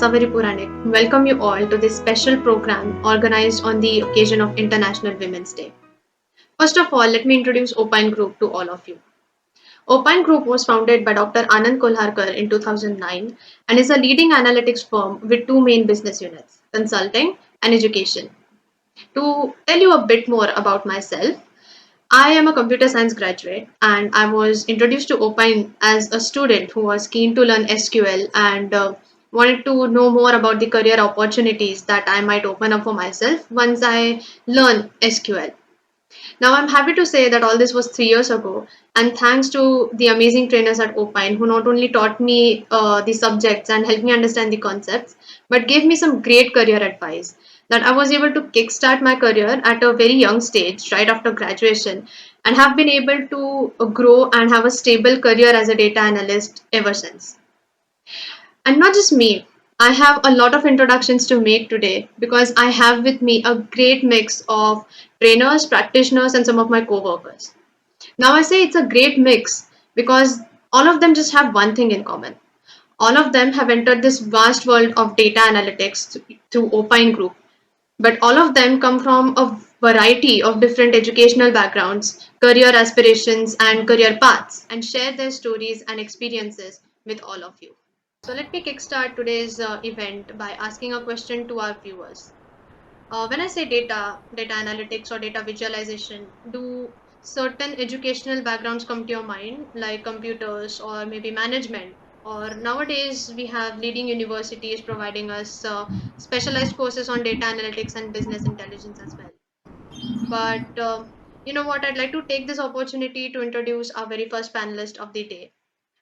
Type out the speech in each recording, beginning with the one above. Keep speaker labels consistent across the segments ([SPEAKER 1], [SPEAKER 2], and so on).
[SPEAKER 1] Saveri Puranik, welcome you all to this special program organized on the occasion of International Women's Day. First of all, let me introduce Opine Group to all of you. Opine Group was founded by Dr. Anand Kolharkar in 2009 and is a leading analytics firm with two main business units, consulting and education. To tell you a bit more about myself, I am a computer science graduate and I was introduced to Opine as a student who was keen to learn SQL and wanted to know more about the career opportunities that I might open up for myself once I learn SQL. Now, I'm happy to say that all this was 3 years ago, and thanks to the amazing trainers at Opine who not only taught me the subjects and helped me understand the concepts, but gave me some great career advice. That I was able to kickstart my career at a very young stage, right after graduation, and have been able to grow and have a stable career as a data analyst ever since. And not just me, I have a lot of introductions to make today because I have with me a great mix of trainers, practitioners, and some of my co-workers. Now I say it's a great mix because all of them just have one thing in common. All of them have entered this vast world of data analytics through Opine Group, but all of them come from a variety of different educational backgrounds, career aspirations, and career paths, and share their stories and experiences with all of you. So let me kickstart today's event by asking a question to our viewers. When I say data analytics or data visualization, do certain educational backgrounds come to your mind, like computers or maybe management? Or nowadays, we have leading universities providing us specialized courses on data analytics and business intelligence as well. But you know what? I'd like to take this opportunity to introduce our very first panelist of the day.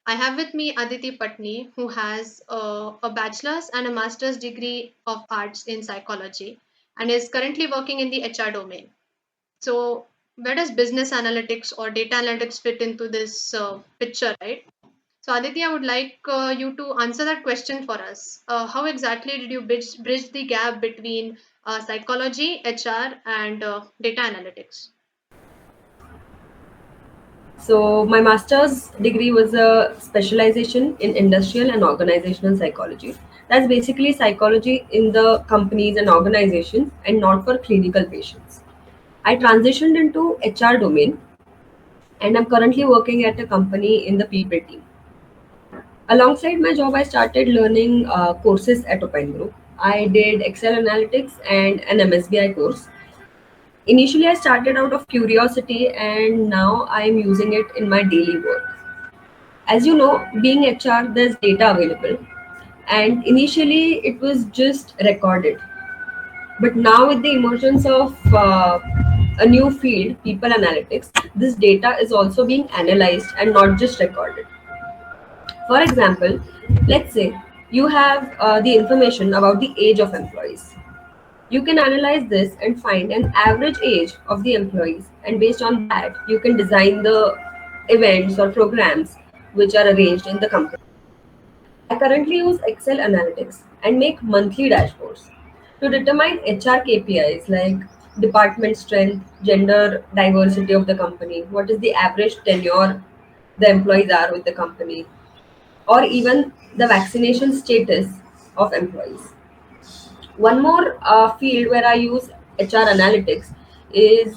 [SPEAKER 1] I have with me Aditi Patni, who has a bachelor's and a master's degree of arts in psychology and is currently working in the HR domain. So, where does business analytics or data analytics fit into this picture, right? So, Aditi, I would like you to answer that question for us. How exactly did you bridge the gap between psychology, HR, and data analytics?
[SPEAKER 2] So, my master's degree was a specialization in industrial and organizational psychology. That's basically psychology in the companies and organizations and not for clinical patients. I transitioned into HR domain and I'm currently working at a company in the people team. Alongside my job, I started learning courses at Opine Group. I did Excel Analytics and an MSBI course. Initially, I started out of curiosity and now I am using it in my daily work. As you know, being HR, there's data available, and initially it was just recorded. But now, with the emergence of a new field, people analytics, this data is also being analyzed and not just recorded. For example, let's say you have the information about the age of employees. You can analyze this and find an average age of the employees, and based on that, you can design the events or programs which are arranged in the company. I currently use Excel Analytics and make monthly dashboards to determine HR KPIs like department strength, gender diversity of the company, what is the average tenure the employees are with the company, or even the vaccination status of employees. One more field where I use HR analytics is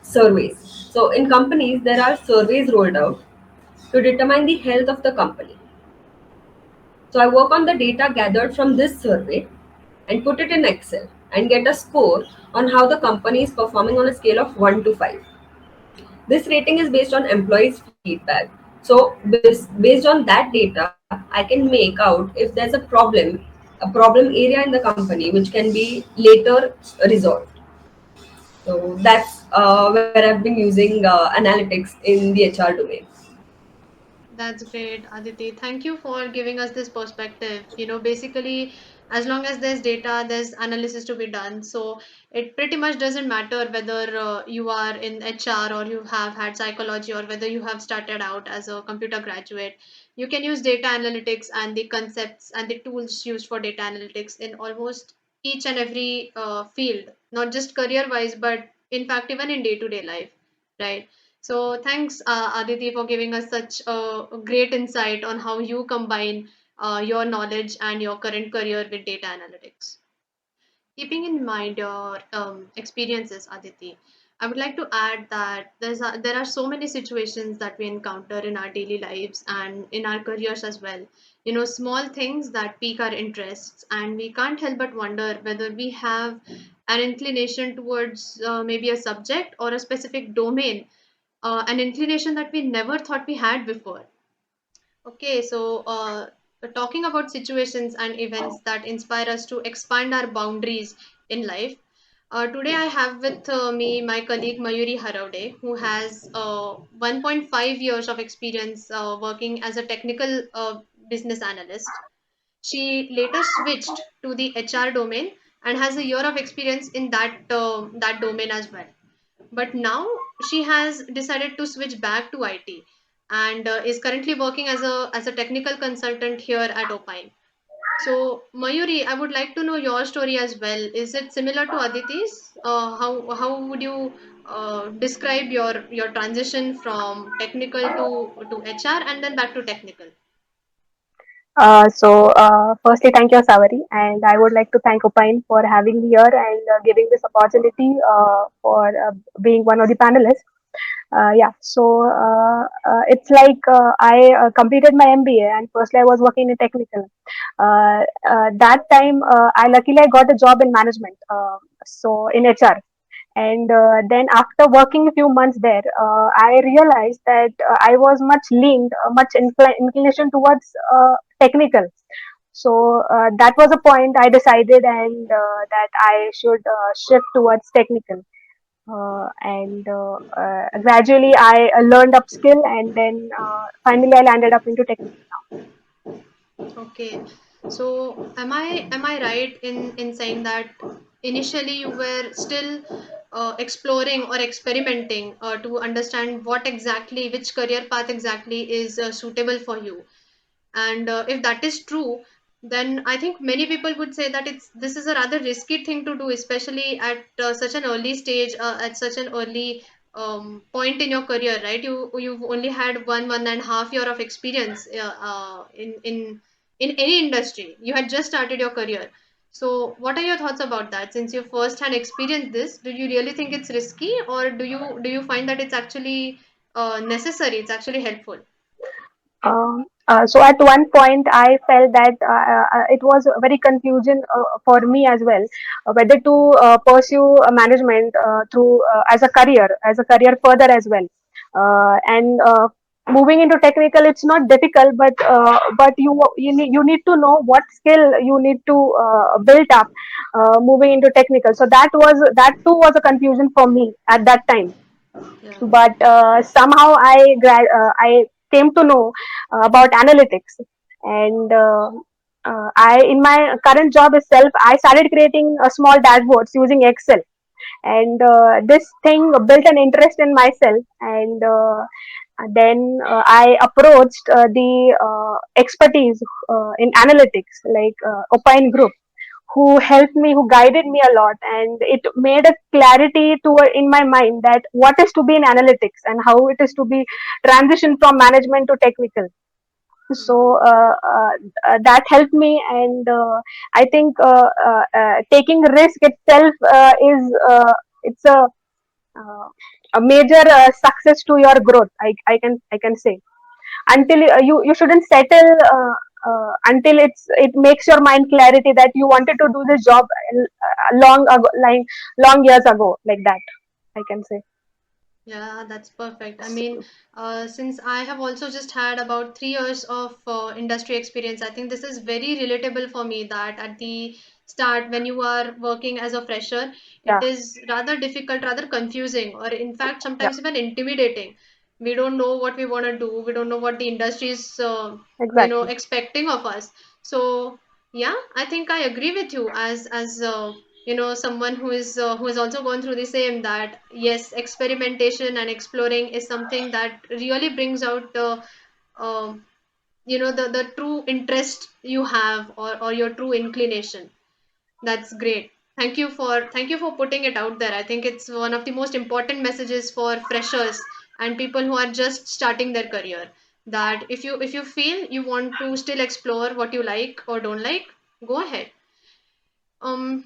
[SPEAKER 2] surveys. So, in companies, there are surveys rolled out to determine the health of the company. So I work on the data gathered from this survey and put it in Excel and get a score on how the company is performing on a scale of 1 to 5. This rating is based on employees' feedback. So based on that data, I can make out if there's a problem area in the company which can be later resolved. So that's where I've been using analytics in the HR domain.
[SPEAKER 1] That's great, Aditi. Thank you for giving us this perspective. Basically, as long as there's data, there's analysis to be done. So it pretty much doesn't matter whether you are in HR or you have had psychology or whether you have started out as a computer graduate. You can use data analytics and the concepts and the tools used for data analytics in almost each and every field, not just career wise, but in fact, even in day to day life, right? So thanks, Aditi, for giving us such a great insight on how you combine your knowledge and your current career with data analytics. Keeping in mind your experiences, Aditi, I would like to add that there are so many situations that we encounter in our daily lives and in our careers as well. You know, small things that pique our interests, and we can't help but wonder whether we have an inclination towards maybe a subject or a specific domain, an inclination that we never thought we had before. Okay, so talking about situations and events that inspire us to expand our boundaries in life. Today, I have with me my colleague Mayuri Haraude, who has 1.5 years of experience working as a technical business analyst. She later switched to the HR domain and has a year of experience in that domain as well. But now she has decided to switch back to IT and is currently working as a technical consultant here at Opine. So Mayuri, I would like to know your story as well. Is it similar to Aditi's? How would you describe your transition from technical to HR and then back to technical?
[SPEAKER 3] Firstly, thank you, Savari, and I would like to thank Opine for having me here and giving this opportunity for being one of the panelists. It's like I completed my MBA, and firstly I was working in technical. That time, I got a job in management, so in HR. And then after working a few months there, I realized that I was much leaned, much inclination towards technical. So that was a point I decided, and that I should shift towards technical. And gradually I learned upskill, and then finally I landed up into technical.
[SPEAKER 1] Okay. So am I right in saying that initially you were still exploring or experimenting to understand what exactly, which career path exactly is suitable for you? And if that is true, then I think many people would say that this is a rather risky thing to do, especially at such an early stage, at such an early point in your career, right? You've only had 1.5 year of experience in any industry. You had just started your career. So, what are your thoughts about that? Since you first had experienced this, do you really think it's risky, or do you find that it's actually necessary? It's actually helpful.
[SPEAKER 3] So at one point, I felt that it was very confusion for me as well, whether to pursue management through as a career further as well, and moving into technical, it's not difficult, but you need to know what skill you need to build up moving into technical. So that too was a confusion for me at that time,
[SPEAKER 1] Yeah.
[SPEAKER 3] but somehow I came to know about analytics, and I in my current job itself I started creating small dashboards using Excel, and this thing built an interest in myself, and then I approached the expertise in analytics like Opine Group, who helped me, who guided me a lot, and it made a clarity to in my mind that what is to be in analytics and how it is to be transition from management to technical.
[SPEAKER 1] Mhm.
[SPEAKER 3] So that helped me, and I think taking risk itself is it's uh, a major success to your growth. I can say until you shouldn't settle until it makes your mind clarity that you wanted to do this job long ago, like long years ago, like that, I can say.
[SPEAKER 1] Yeah, that's perfect. I mean,
[SPEAKER 3] So,
[SPEAKER 1] since I have also just had about 3 years of industry experience, I think this is very relatable for me that at the start, when you are working as a fresher, it
[SPEAKER 3] yeah,
[SPEAKER 1] is rather difficult, rather confusing, or in fact,
[SPEAKER 3] yeah,
[SPEAKER 1] sometimes even intimidating. We don't know what we want to do. We don't know what the industry is,
[SPEAKER 3] exactly.
[SPEAKER 1] expecting of us. So, yeah, I think I agree with you as someone who has also gone through the same, that yes, experimentation and exploring is something that really brings out um the true interest you have, or your true inclination. That's great. Thank you for putting it out there. I think it's one of the most important messages for freshers and people who are just starting their career, that if you feel you want to still explore what you like or don't like, go ahead. um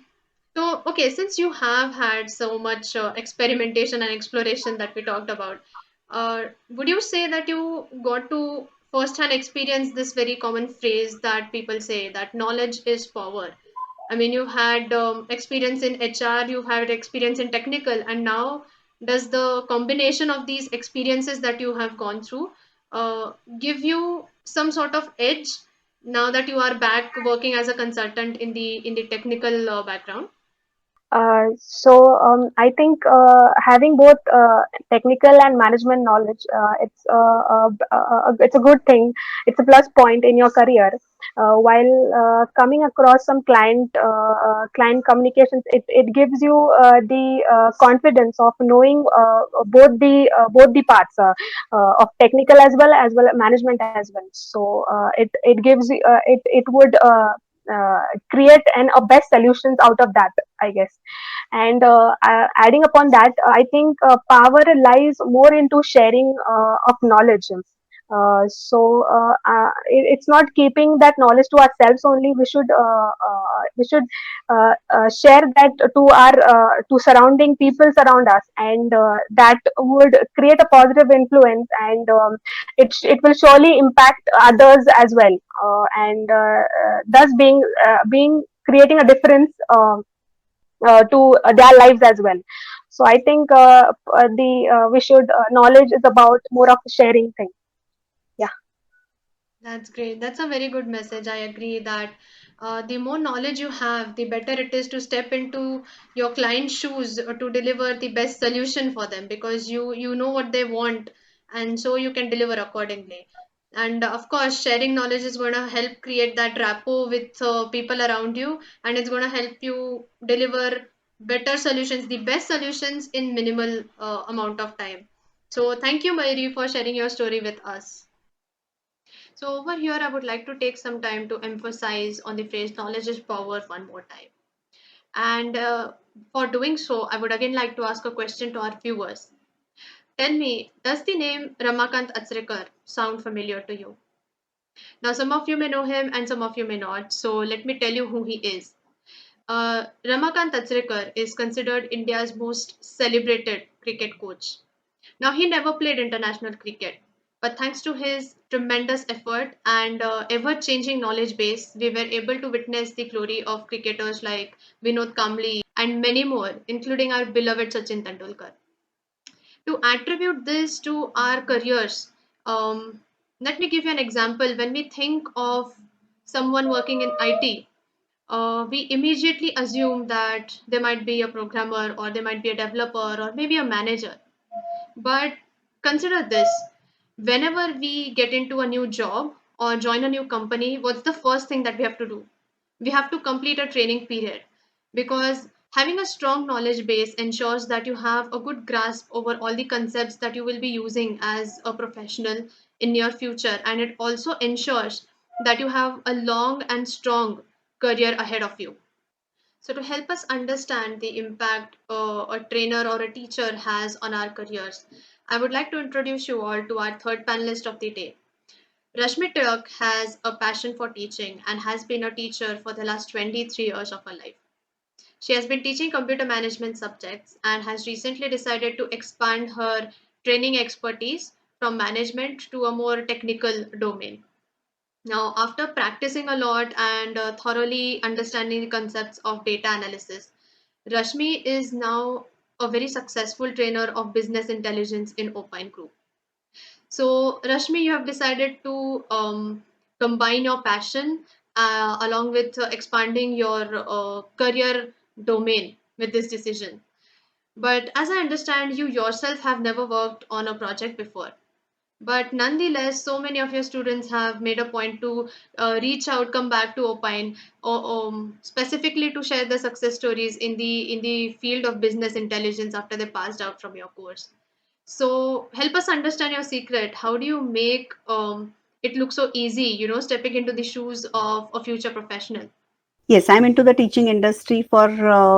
[SPEAKER 1] so okay, since you have had so much experimentation and exploration that we talked about, would you say that you got to first hand experience this very common phrase that people say, that knowledge is power? I mean, you've had experience in HR, you've had experience in technical, and now does the combination of these experiences that you have gone through uh, give you some sort of edge now that you are back working as a consultant in the technical background?
[SPEAKER 3] I think having both technical and management knowledge, it's a good thing. It's a plus point in your career. While coming across some client communications, it gives you the confidence of knowing both the parts of technical as well as management as well. So it gives you, it would create a best solutions out of that, I guess. And adding upon that, I think power lies more into sharing of knowledge. It's not keeping that knowledge to ourselves only. We should share that to our to surrounding peoples around us, and that would create a positive influence, and it will surely impact others as well, and thus being creating a difference to their lives as well. So I think the we should knowledge is about more of a sharing thing. Yeah.
[SPEAKER 1] That's great. That's a very good message. I agree that the more knowledge you have, the better it is to step into your client's shoes to deliver the best solution for them, because you know what they want, and so you can deliver accordingly. And of course, sharing knowledge is going to help create that rapport with people around you, and it's going to help you deliver better solutions, the best solutions in minimal amount of time. So thank you, Mayuri, for sharing your story with us. So over here, I would like to take some time to emphasize on the phrase knowledge is power one more time. And for doing so, I would again like to ask a question to our viewers. Tell me, does the name Ramakant Atsrekar sound familiar to you? Now, some of you may know him and some of you may not. So let me tell you who he is. Ramakant Atsrekar is considered India's most celebrated cricket coach. Now, he never played international cricket, but thanks to his tremendous effort and ever changing knowledge base, we were able to witness the glory of cricketers like Vinod Kamli and many more, including our beloved Sachin Tendulkar. To attribute this to our careers, um, let me give you an example. When we think of someone working in IT, we immediately assume that they might be a programmer or they might be a developer or maybe a manager. But consider this, whenever we get into a new job or join a new company, what's the first thing that we have to do? We have to complete a training period, because having a strong knowledge base ensures that you have a good grasp over all the concepts that you will be using as a professional in your future, and it also ensures that you have a long and strong career ahead of you. So, to help us understand the impact a trainer or a teacher has on our careers, I would like to introduce you all to our third panelist of the day. Rashmi Tilak has a passion for teaching and has been a teacher for the last 23 years of her life. She has been teaching computer management subjects and has recently decided to expand her training expertise from management to a more technical domain. Now, after practicing a lot and thoroughly understanding the concepts of data analysis, Rashmi is now a very successful trainer of business intelligence in Opine Group. So, Rashmi, you have decided to combine your passion along with expanding your career domain with this decision. But as I understand, you yourself have never worked on a project before. But nonetheless, so many of your students have made a point to reach out, come back to Opine, or specifically to share the success stories in the field of business intelligence after they passed out from your course. So help us understand your secret. How do you make it look so easy? You know, stepping into the shoes of a future professional.
[SPEAKER 4] Yes, I'm into the teaching industry for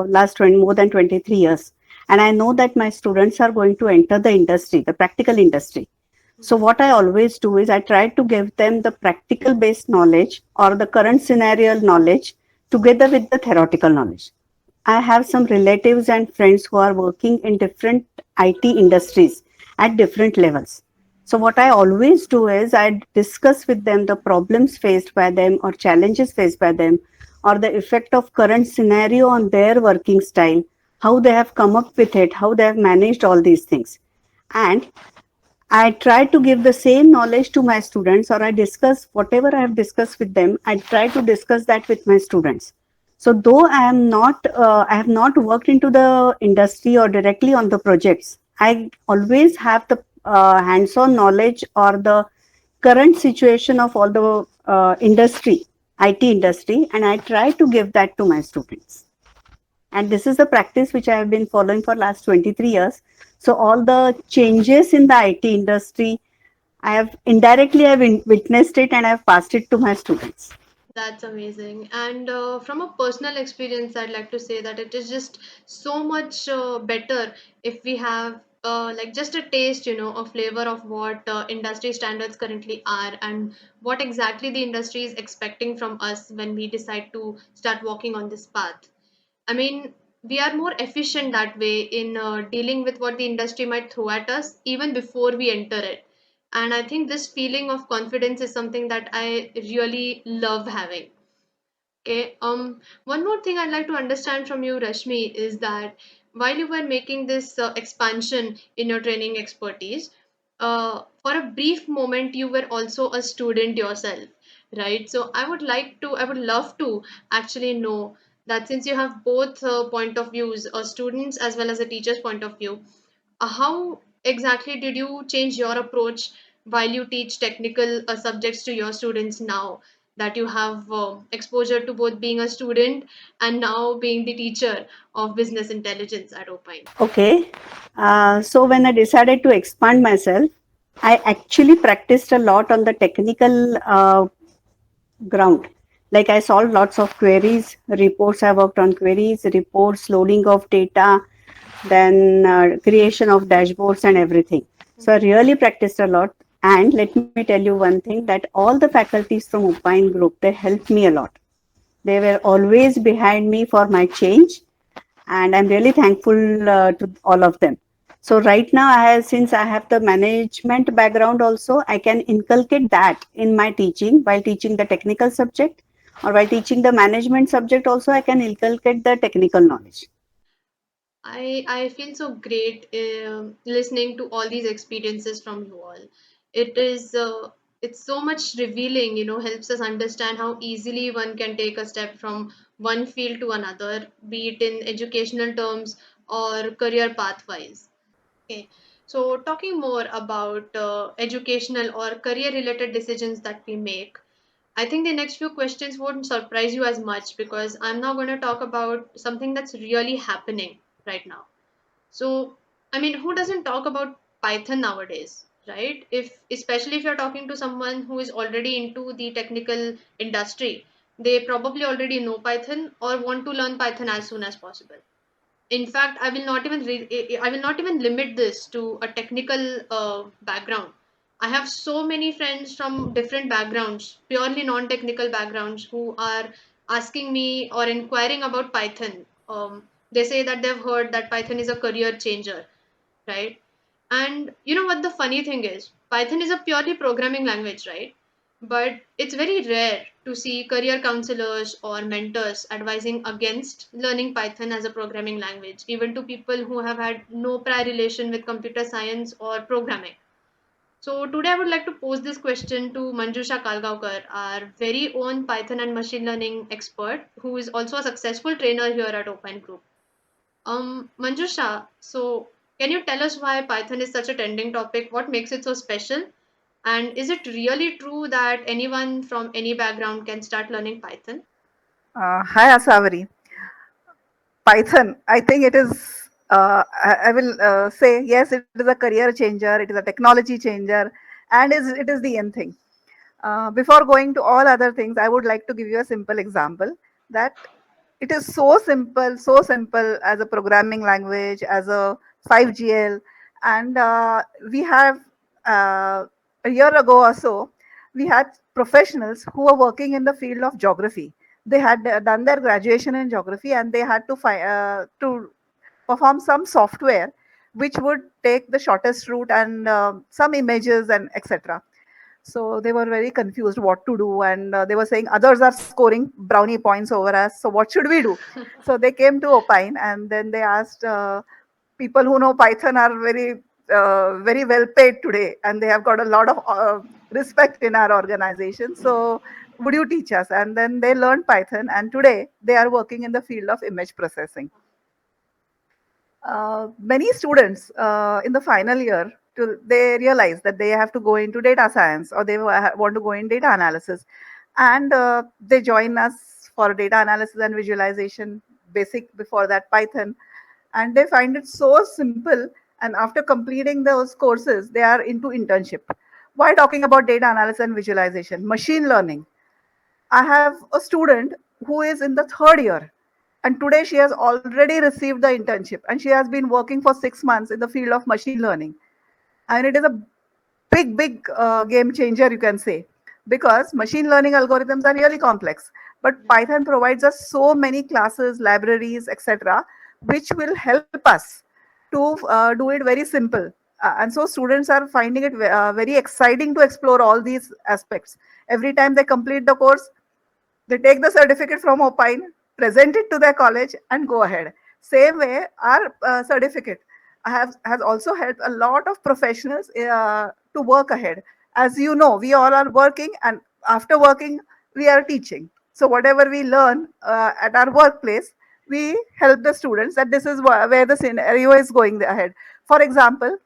[SPEAKER 4] last 20, more than 23 years. And I know that my students are going to enter the industry, the practical industry. So what I always do is I try to give them the practical based knowledge or the current scenario knowledge together with the theoretical knowledge. I have some relatives and friends who are working in different IT industries at different levels. So what I always do is I discuss with them the problems faced by them or challenges faced by them or the effect of current scenario on their working style, how they have come up with it, how they have managed all these things. And I try to give the same knowledge to my students, or I discuss whatever I have discussed with them. I try to discuss that with my students. So, though I have not worked into the industry or directly on the projects. I always have the hands-on knowledge or the current situation of all the industry, IT industry, and I try to give that to my students. And this is the practice which I have been following for last 23 years. So all the changes in the IT industry, I have indirectly witnessed it and I have passed it to my students.
[SPEAKER 1] That's amazing. And from a personal experience, I'd like to say that it is just so much better if we have like just a taste, a flavor of what industry standards currently are and what exactly the industry is expecting from us when we decide to start walking on this path. I mean, we are more efficient that way in dealing with what the industry might throw at us even before we enter it. And I think this feeling of confidence is something that I really love having. Okay. One more thing I'd like to understand from you, Rashmi, is that while you were making this expansion in your training expertise, for a brief moment you were also a student yourself, right? So I would love to actually know that since you have both point of views, a student's as well as a teacher's point of view, how exactly did you change your approach while you teach technical subjects to your students now that you have exposure to both being a student and now being the teacher of business intelligence at Opine?
[SPEAKER 4] Okay. So when I decided to expand myself, I actually practiced a lot on the technical ground. Like I solved lots of queries, reports. I worked on queries, reports, loading of data, then creation of dashboards and everything. So I really practiced a lot. And let me tell you one thing that all the faculties from Opine Group, they helped me a lot. They were always behind me for my change, and I'm really thankful to all of them. So right now, since I have the management background also, I can inculcate that in my teaching while teaching the technical subject, or while teaching the management subject also, I can inculcate the technical knowledge.
[SPEAKER 1] I feel so great listening to all these experiences from you all. It is it's so much revealing, helps us understand how easily one can take a step from one field to another, be it in educational terms or career pathwise. Okay, so talking more about educational or career related decisions that we make, I think the next few questions won't surprise you as much because I'm now going to talk about something that's really happening right now. So, I mean, who doesn't talk about Python nowadays, right? If especially if you're talking to someone who is already into the technical industry, they probably already know Python or want to learn Python as soon as possible. In fact, I will not even limit this to a technical background. I have so many friends from different backgrounds, purely non-technical backgrounds, who are asking me or inquiring about Python. They say that they've heard that Python is a career changer, right? And you know what the funny thing is? Python is a purely programming language, right? But it's very rare to see career counselors or mentors advising against learning Python as a programming language, even to people who have had no prior relation with computer science or programming. So today I would like to pose this question to Manjusha Kalgaonkar, our very own Python and machine learning expert, who is also a successful trainer here at Open Group. Manjusha, so can you tell us why Python is such a trending topic? What makes it so special? And is it really true that anyone from any background can start learning Python?
[SPEAKER 5] Hi Asavari. Python, I think it is, I will say, yes, it is a career changer, it is a technology changer, and it is the end thing. Before going to all other things, I would like to give you a simple example that it is so simple as a programming language, as a 5GL, and we have a year ago or so, we had professionals who were working in the field of geography. They had done their graduation in geography, and they had to perform some software which would take the shortest route and some images and etc. So they were very confused what to do, and they were saying others are scoring brownie points over us. So what should we do? So they came to Opine, and then they asked people who know Python are very well paid today, and they have got a lot of respect in our organization. So would you teach us? And then they learned Python, and today they are working in the field of image processing. Many students in the final year, they realize that they have to go into data science, or they want to go in data analysis, and they join us for data analysis and visualization basic, before that Python, and they find it so simple. And after completing those courses, they are into internship. Why talking about data analysis and visualization? Machine learning. I have a student who is in the third year, and today she has already received the internship, and she has been working for 6 months in the field of machine learning. And it is a big game changer, you can say, because machine learning algorithms are really complex. But Python provides us so many classes, libraries, etc., which will help us to do it very simple. And so students are finding it very exciting to explore all these aspects. Every time they complete the course, they take the certificate from Opine, present it to their college, and go ahead. Same way, our certificate has also helped a lot of professionals to work ahead. As you know, we all are working, and after working, we are teaching. So whatever we learn at our workplace, we help the students that this is where the scenario is going ahead. For example,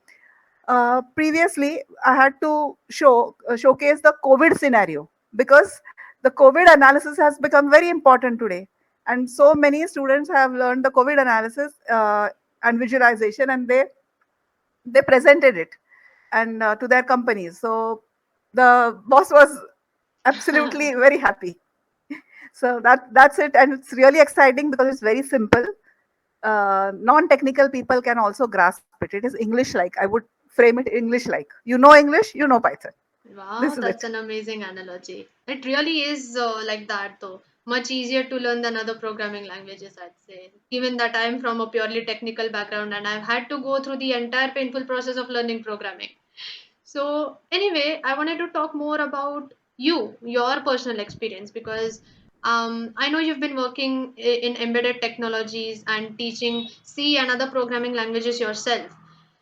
[SPEAKER 5] previously I had to showcase the COVID scenario, because the COVID analysis has become very important today, and so many students have learned the COVID analysis and visualization, and they presented it and to their companies. So the boss was absolutely very happy. So that's it, and it's really exciting because it's very simple. Non-technical people can also grasp it. It is English like. I would frame it English like. You know English, you know Python. This
[SPEAKER 1] Wow,
[SPEAKER 5] is
[SPEAKER 1] that's
[SPEAKER 5] it.
[SPEAKER 1] an amazing analogy. It really is like that, though. Much easier to learn than other programming languages, I'd say. Given that I'm from a purely technical background and I've had to go through the entire painful process of learning programming. So, anyway, I wanted to talk more about your personal experience, because I know you've been working in embedded technologies and teaching C and other programming languages yourself.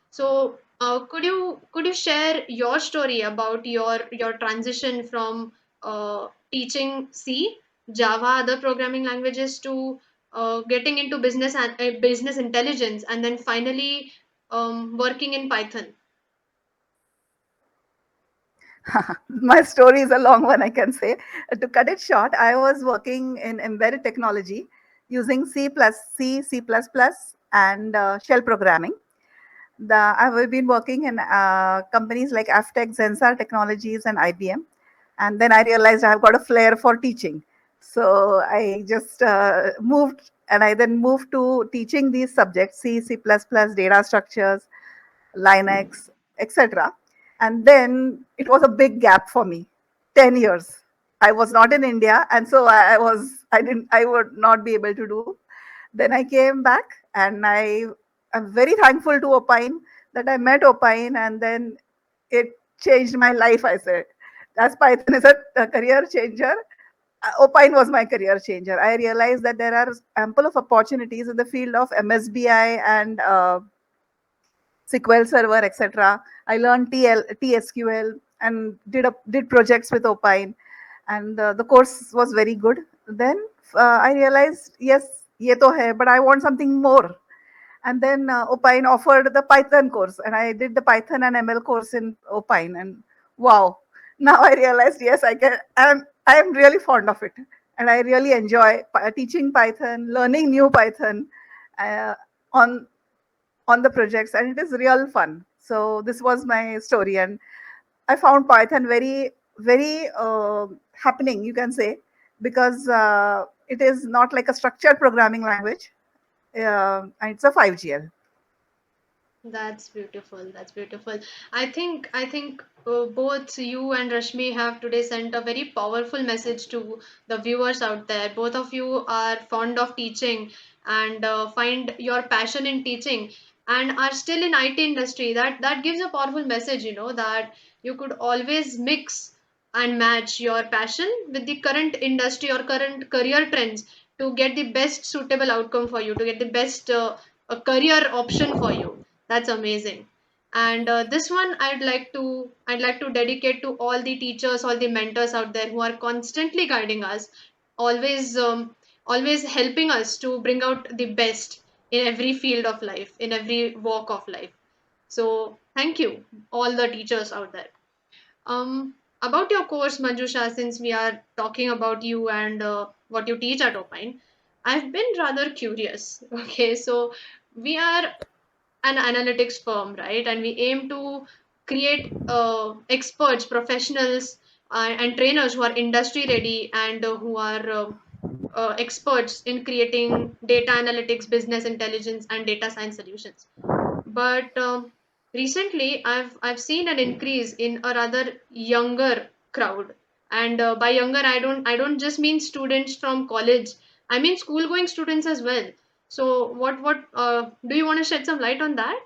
[SPEAKER 1] So, could you share your story about your transition from teaching C, Java, other programming languages to getting into business and business intelligence, and then finally working in Python?
[SPEAKER 5] My story is a long one, I can say. To cut it short, I was working in embedded technology using C++, and shell programming. I've been working in companies like Aftex, Zensar Technologies, and IBM. And then I realized I've got a flair for teaching. So I just moved, and I then moved to teaching these subjects: C++, data structures, Linux, etc. And then it was a big gap for me. 10 years. I was not in India, and so I would not be able to do. Then I came back, and am very thankful to Opine that I met Opine, and then it changed my life, I said. As Python is a career changer, Opine was my career changer. I realized that there are ample of opportunities in the field of MSBI and SQL Server, etc. I learned TSQL, and did projects with Opine, and the course was very good. Then I realized, yes, ye to hai, but I want something more. And then Opine offered the Python course, and I did the Python and ML course in Opine, and wow! Now I realized, yes, I can. I am really fond of it, and I really enjoy teaching Python, learning new Python uh, on the projects, and it is real fun. So this was my story, and I found Python very happening, you can say, because it is not like a structured programming language, and it's a 5GL.
[SPEAKER 1] That's beautiful. That's beautiful. I think both you and Rashmi have today sent a very powerful message to the viewers out there. Both of you are fond of teaching and find your passion in teaching and are still in IT industry. That gives a powerful message, that you could always mix and match your passion with the current industry or current career trends to get the best suitable outcome for you, to get the best a career option for you. That's amazing. And this one I'd like to dedicate to all the teachers, all the mentors out there who are constantly guiding us, always always helping us to bring out the best in every field of life, in every walk of life. So thank you, all the teachers out there. About your course, Manjusha, since we are talking about you and what you teach at Opine, I've been rather curious. Okay, so we are an analytics firm, right? And we aim to create experts, professionals, and trainers who are industry ready and who are experts in creating data analytics, business intelligence, and data science solutions. But recently, I've seen an increase in a rather younger crowd, and by younger, I don't just mean students from college. I mean school going students as well. So what do you want to shed some light on that?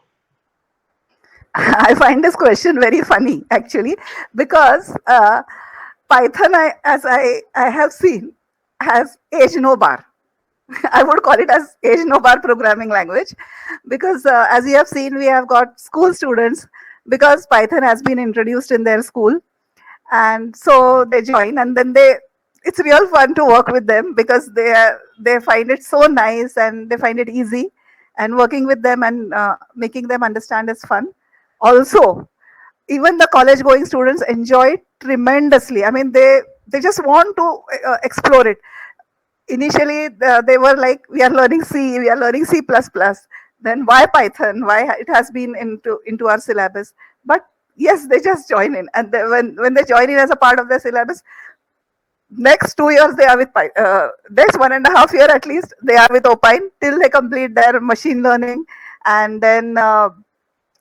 [SPEAKER 5] I find this question very funny actually, because Python, I have seen, has age no bar. I would call it as age no bar programming language, because as you have seen, we have got school students, because Python has been introduced in their school, and so they join, and then it's real fun to work with them, because they find it so nice and they find it easy, and working with them and making them understand is fun. Also, even the college going students enjoy it tremendously. I mean, they just want to explore it. Initially they were like, we are learning C, we are learning C++, then why Python, why it has been into our syllabus. But yes, they just join in, and when they join in as a part of their syllabus, next 2 years they are with next 1.5 year at least they are with Opine till they complete their machine learning, and then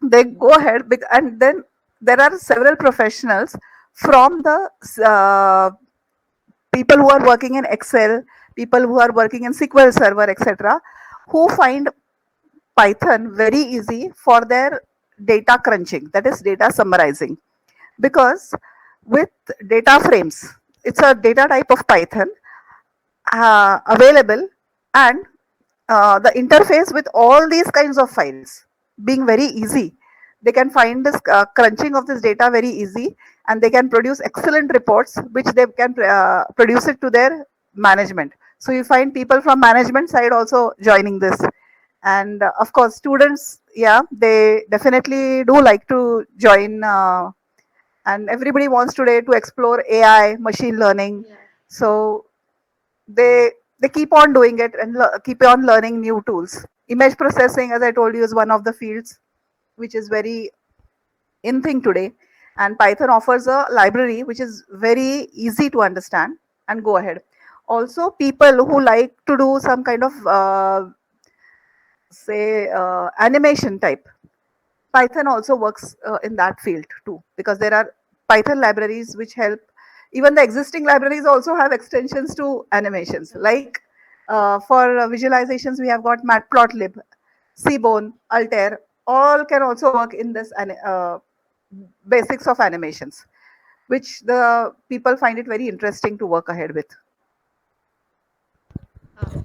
[SPEAKER 5] they go ahead. And then there are several professionals from the uh, people who are working in Excel, people who are working in SQL Server, etc., who find Python very easy for their data crunching, that is data summarizing. Because with data frames, it's a data type of Python available, and the interface with all these kinds of files being very easy, they can find this crunching of this data very easy, and they can produce excellent reports which they can produce it to their management. So you find people from management side also joining this, and of course students, yeah, they definitely do like to join, and everybody wants today to explore AI, machine learning.
[SPEAKER 1] Yeah.
[SPEAKER 5] So they keep on doing it and keep on learning new tools. Image processing, as I told you, is one of the fields which is very in thing today, and Python offers a library which is very easy to understand and go ahead. Also, people who like to do some kind of say animation type, Python also works in that field too, because there are Python libraries which help. Even the existing libraries also have extensions to animations. Like for visualizations, we have got Matplotlib, Seaborn, Altair. All can also work in this basics of animations, which the people find it very interesting to work ahead with.
[SPEAKER 1] Uh,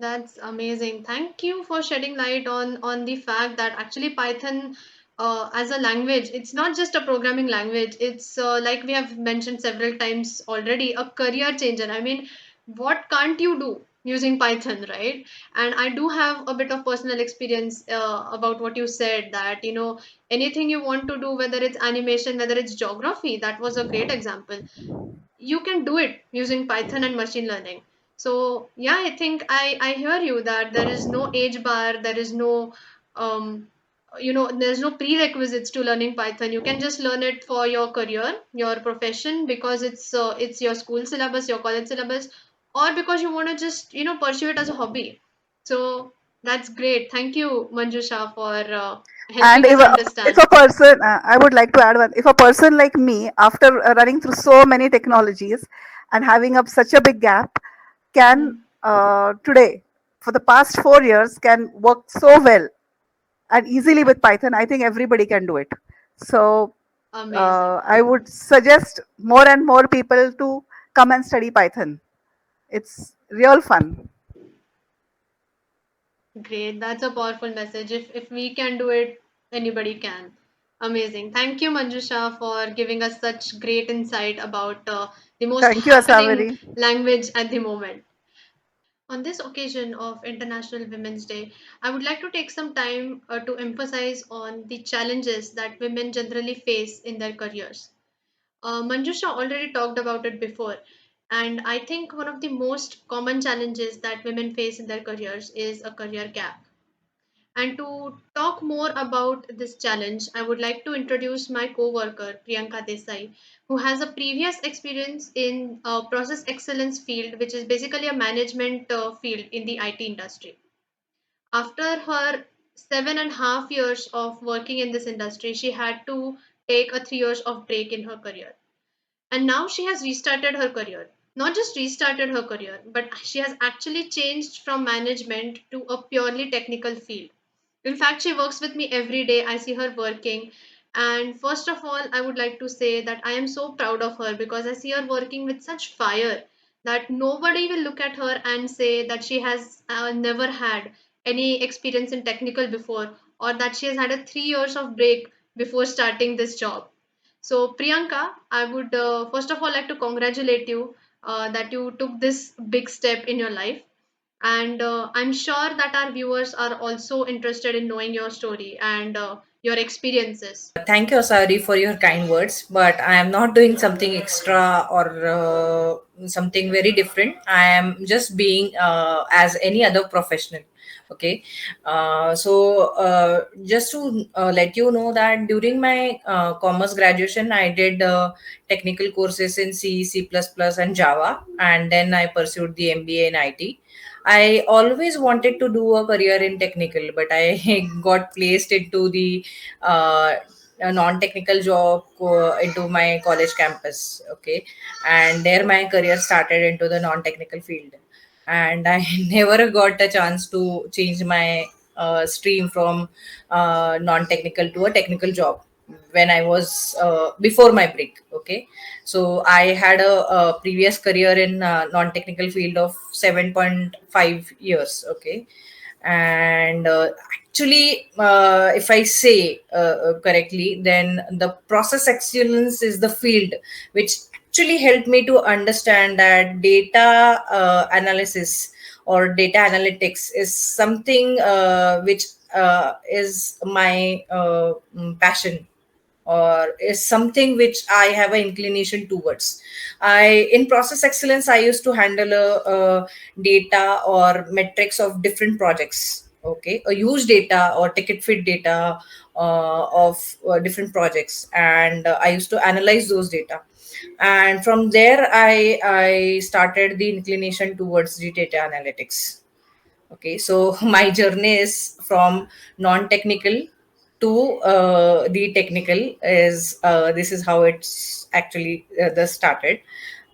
[SPEAKER 1] That's amazing. Thank you for shedding light on the fact that actually Python, as a language, it's not just a programming language. It's like we have mentioned several times already, a career changer. I mean, what can't you do using Python, right? And I do have a bit of personal experience about what you said, that anything you want to do, whether it's animation, whether it's geography, that was a great example. You can do it using Python and machine learning. So yeah, I think I hear you that there is no age bar, there is no um there's no prerequisites to learning Python. You can just learn it for your career, your profession, because it's your school syllabus, your college syllabus, or because you want to just pursue it as a hobby. So That's great. Thank you, Manjusha, for
[SPEAKER 5] And
[SPEAKER 1] helping us
[SPEAKER 5] if
[SPEAKER 1] understand.
[SPEAKER 5] a person, I would like to add one. If a person like me, after running through so many technologies and having up such a big gap, can today, for the past 4 years, can work so well and easily with Python, I think everybody can do it. So
[SPEAKER 1] Amazing.
[SPEAKER 5] I would suggest more and more people to come and study Python. It's real fun.
[SPEAKER 1] Great. That's a powerful message. If we can do it, anybody can. Amazing. Thank you, Manjusha, for giving us such great insight about the most
[SPEAKER 5] Thank you,
[SPEAKER 1] happening
[SPEAKER 5] Asavari.
[SPEAKER 1] language at the moment. On this occasion of International Women's Day, I would like to take some time to emphasize on the challenges that women generally face in their careers. Manjusha already talked about it before, and I think one of the most common challenges that women face in their careers is a career gap. And to talk more about this challenge, I would like to introduce my co-worker Priyanka Desai, who has a previous experience in process excellence field, which is basically a management field in the IT industry. After her 7.5 years of working in this industry, she had to take a 3 years of break in her career. And now she has restarted her career. Not just restarted her career, but she has actually changed from management to a purely technical field. In fact, she works with me every day. I see her working. And first of all, I would like to say that I am so proud of her because I see her working with such fire that nobody will look at her and say that she has never had any experience in technical before, or that she has had a 3 years of break before starting this job. So, Priyanka, I would first of all like to congratulate you that you took this big step in your life. And I'm sure that our viewers are also interested in knowing your story and your experiences.
[SPEAKER 6] Thank you, Asari, for your kind words. But I am not doing something extra or something very different. I am just being as any other professional. Okay. Just to let you know that during my commerce graduation, I did technical courses in C, C++, and Java. And then I pursued the MBA in IT. I always wanted to do a career in technical, but I got placed into the uh, a non-technical job into my college campus. Okay, and there my career started into the non-technical field, and I never got a chance to change my stream from non-technical to a technical job when I was before my break. Okay, so I had a previous career in non-technical field of 7.5 years. Okay, and actually, if I say correctly, then the process excellence is the field which actually helped me to understand that data analysis or data analytics is something which is my passion, or is something which I have an inclination towards. In process excellence, I used to handle data or metrics of different projects. Okay, a huge data or ticket fit data of different projects, and I used to analyze those data. And from there, I started the inclination towards the data analytics. Okay, so my journey is from non-technical to the technical. Is This is how it's actually the started.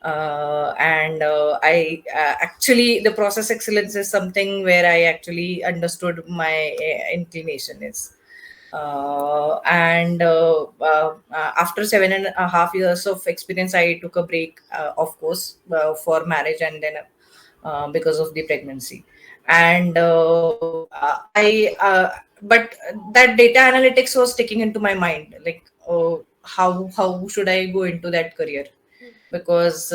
[SPEAKER 6] And I actually, the process excellence is something where I actually understood my inclination is. And After 7.5 years of experience, I took a break, of course, for marriage, and then because of the pregnancy. And I but that data analytics was sticking into my mind, like, how should I go into that career? Because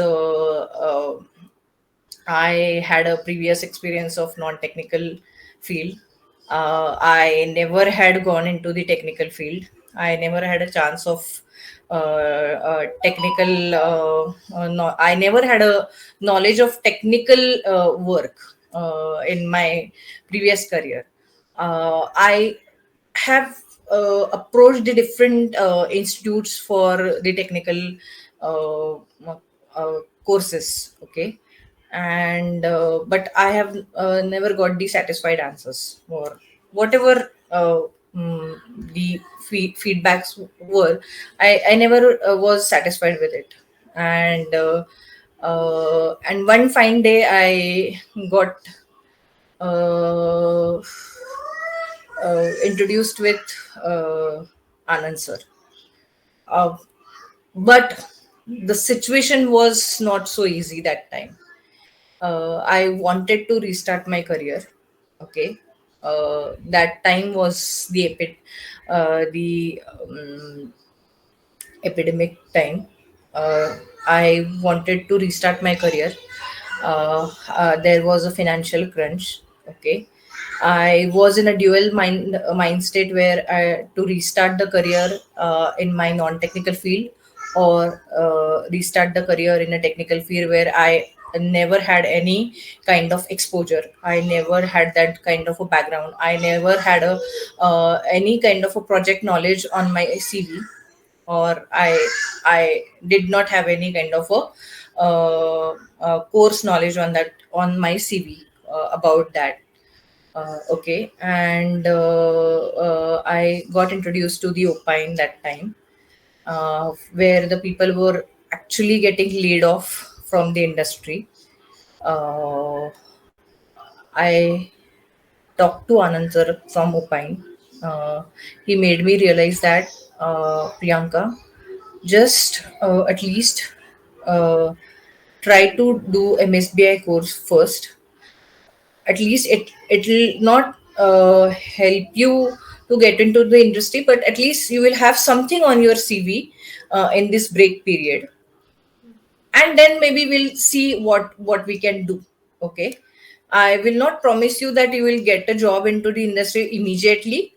[SPEAKER 6] I had a previous experience of non-technical field. I never had gone into the technical field. I never had a chance of technical. No, I never had a knowledge of technical work in my previous career. I have approached the different institutes for the technical uh, courses. Okay, and but I have never got the satisfied answers, or whatever the feedbacks were. I never was satisfied with it. And one fine day I got uh, introduced with Anand sir. Uh, but the situation was not so easy that time. I wanted to restart my career. Okay, that time was the epidemic time. I wanted to restart my career. There was a financial crunch. Okay, I was in a dual mind state where to restart the career in my non-technical field, or restart the career in a technical field where I never had any kind of exposure. I never had that kind of a background. I never had a any kind of a project knowledge on my CV, or I did not have any kind of a course knowledge on that on my CV about that. Okay, and I got introduced to the Opine that time, where the people were actually getting laid off from the industry. Uh, I talked to Anand sir from Opine. He made me realize that, Priyanka, just at least uh, try to do MSBI course first. At least it'll not help you to get into the industry, but at least you will have something on your CV in this break period, and then maybe we'll see what we can do. Okay, I will not promise you that you will get a job into the industry immediately,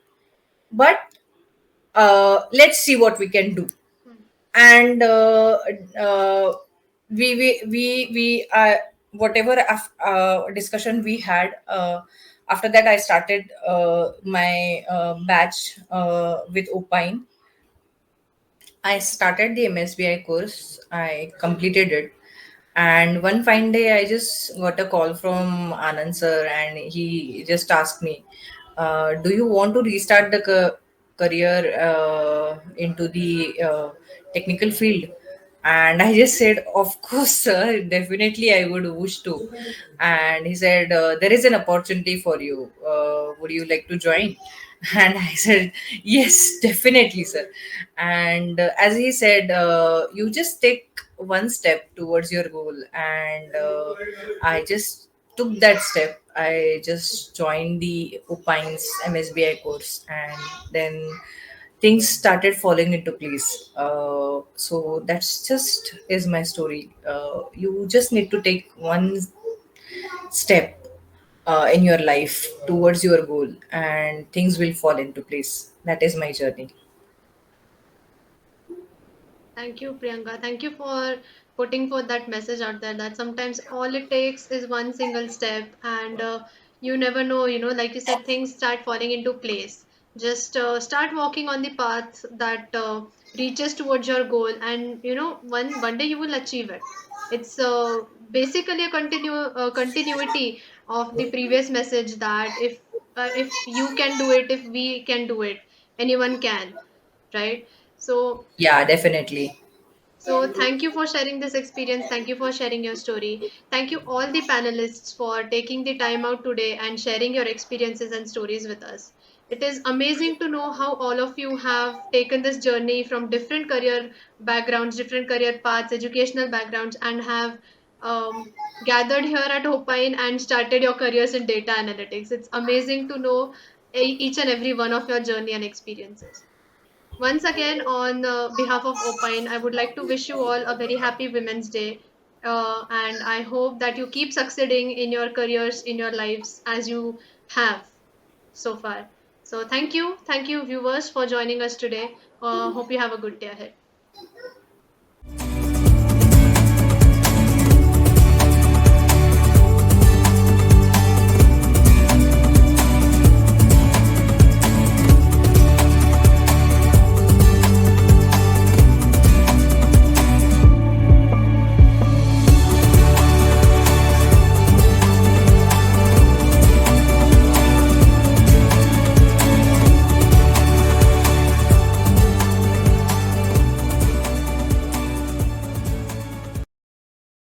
[SPEAKER 6] but let's see what we can do. And uh, we whatever discussion we had, after that I started my batch with Opine. I started the MSBI course. I completed it. And one fine day, I just got a call from Anand sir, and he just asked me, "Do you want to restart the career into the technical field?" And I just said, "Of course, sir. Definitely, I would wish to." And he said, "There is an opportunity for you. Would you like to join?" And I said, "Yes, definitely, sir." And as he said, you just take one step towards your goal. And I just took that step. I just joined the Opines MSBI course, and then things started falling into place. So that's just is my story. You just need to take one step in your life towards your goal, and things will fall into place. That is my journey.
[SPEAKER 1] Thank you, Priyanka. Thank you for putting forth that message out there that sometimes all it takes is one single step, and you never know, like you said, things start falling into place. Just start walking on the path that reaches towards your goal, and one day you will achieve it. It's basically a continuity of the previous message that if you can do it, if we can do it, anyone can, right? So
[SPEAKER 6] Yeah, definitely.
[SPEAKER 1] thank you for sharing this experience. Thank you for sharing your story. Thank you, all the panelists, for taking the time out today and sharing your experiences and stories with us. It is amazing to know how all of you have taken this journey from different career backgrounds, different career paths, educational backgrounds, and have gathered here at Opine and started your careers in data analytics. It's amazing to know each and every one of your journey and experiences. Once again, on behalf of Opine, I would like to wish you all a very happy Women's Day. And I hope that you keep succeeding in your careers, in your lives, as you have so far. So, thank you. Thank you, viewers, for joining us today. Hope you have a good day ahead.